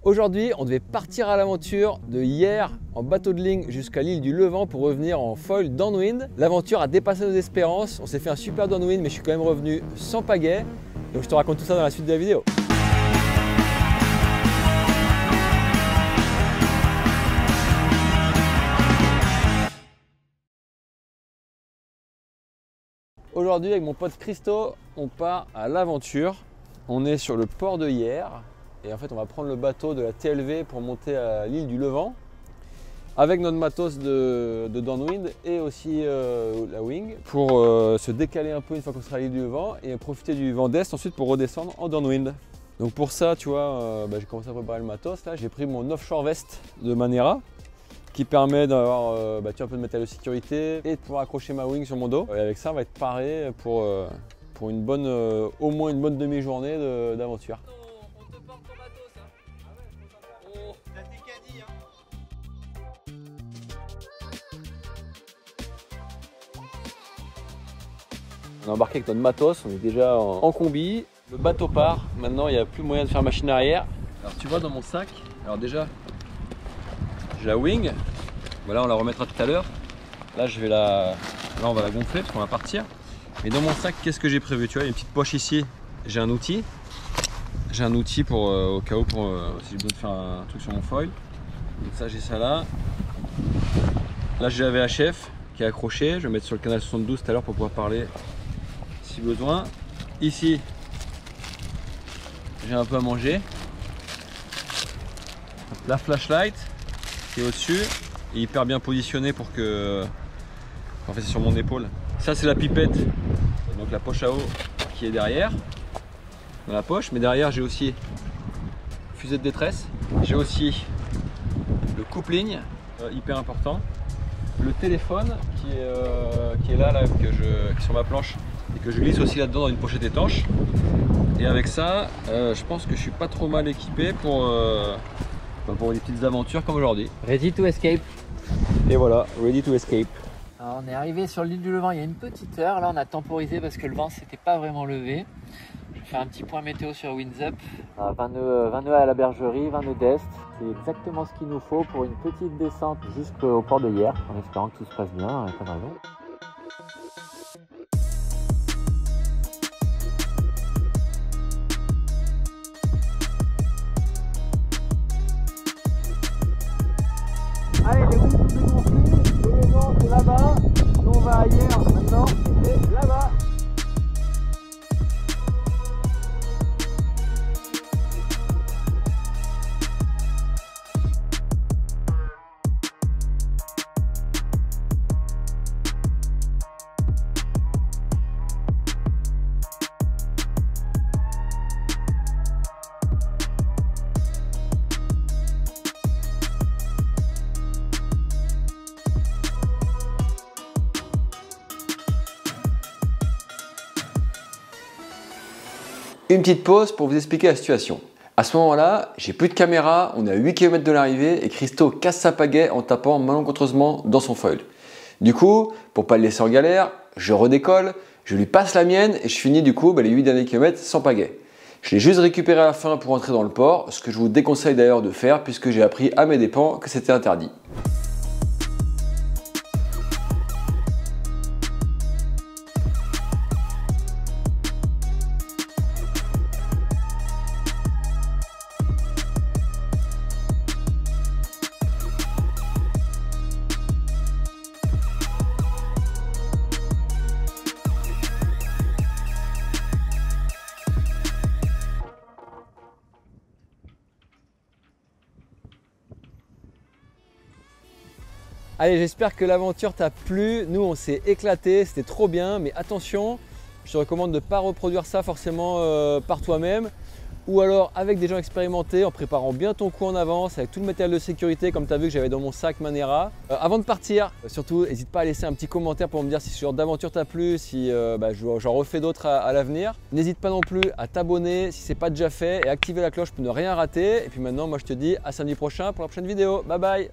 Aujourd'hui, on devait partir à l'aventure de hier en bateau de ligne jusqu'à l'île du Levant pour revenir en foil downwind. L'aventure a dépassé nos espérances, on s'est fait un super downwind mais je suis quand même revenu sans pagaie. Donc je te raconte tout ça dans la suite de la vidéo. Aujourd'hui avec mon pote Christo, on part à l'aventure. On est sur le port de Hyères. Et en fait, on va prendre le bateau de la TLV pour monter à l'île du Levant avec notre matos de downwind et aussi la wing pour se décaler un peu une fois qu'on sera à l'île du Levant et profiter du vent d'est ensuite pour redescendre en downwind. Donc pour ça, tu vois, j'ai commencé à préparer le matos. Là, j'ai pris mon offshore vest de Manera qui permet d'avoir un peu de matériel de sécurité et de pouvoir accrocher ma wing sur mon dos. Et avec ça, on va être paré pour une bonne, au moins une bonne demi-journée d'aventure. On a embarqué avec notre matos, on est déjà en combi. Le bateau part, maintenant il n'y a plus moyen de faire machine arrière. Alors tu vois dans mon sac, alors déjà j'ai la wing, voilà on la remettra tout à l'heure. Là on va la gonfler parce qu'on va partir. Mais dans mon sac qu'est-ce que j'ai prévu? Tu vois, il y a une petite poche ici, j'ai un outil. J'ai un outil pour au cas où si j'ai besoin de faire un truc sur mon foil. Donc ça j'ai ça là. Là j'ai la VHF qui est accrochée, je vais mettre sur le canal 72 tout à l'heure pour pouvoir parler si besoin. Ici, j'ai un peu à manger. La flashlight qui est au-dessus, est hyper bien positionnée pour que... En fait, c'est sur mon épaule. Ça, c'est la pipette, donc la poche à eau qui est derrière, dans la poche. Mais derrière, j'ai aussi fusée de détresse. J'ai aussi le coupe-ligne, hyper important. Le téléphone qui est là qui est sur ma planche et que je glisse aussi là-dedans dans une pochette étanche. Et avec ça, je pense que je suis pas trop mal équipé pour des petites aventures comme aujourd'hui. Ready to escape. Et voilà, ready to escape. Alors on est arrivé sur l'île du Levant il y a une petite heure. Là on a temporisé parce que le vent s'était pas vraiment levé. Je vais faire un petit point météo sur WindsUp. 20 nœuds à la bergerie, 20 nœuds d'est. C'est exactement ce qu'il nous faut pour une petite descente jusqu'au port de Hyères, en espérant que tout se passe bien, pas de raison. Allez, les roues sont dégonflées, le vent c'est là-bas, nous on va à Hyères maintenant, c'est là-bas. Une petite pause pour vous expliquer la situation. À ce moment-là, j'ai plus de caméra, on est à 8 km de l'arrivée et Christo casse sa pagaie en tapant malencontreusement dans son foil. Du coup, pour pas le laisser en galère, je redécolle, je lui passe la mienne et je finis du coup les 8 derniers kilomètres sans pagaie. Je l'ai juste récupéré à la fin pour entrer dans le port, ce que je vous déconseille d'ailleurs de faire puisque j'ai appris à mes dépens que c'était interdit. Allez, j'espère que l'aventure t'a plu. Nous, on s'est éclaté, c'était trop bien. Mais attention, je te recommande de ne pas reproduire ça forcément par toi-même. Ou alors avec des gens expérimentés, en préparant bien ton coup en avance, avec tout le matériel de sécurité comme tu as vu que j'avais dans mon sac Manera. Avant de partir, surtout, n'hésite pas à laisser un petit commentaire pour me dire si ce genre d'aventure t'a plu, si j'en refais d'autres à l'avenir. N'hésite pas non plus à t'abonner si ce n'est pas déjà fait et activer la cloche pour ne rien rater. Et puis maintenant, moi je te dis à samedi prochain pour la prochaine vidéo. Bye bye!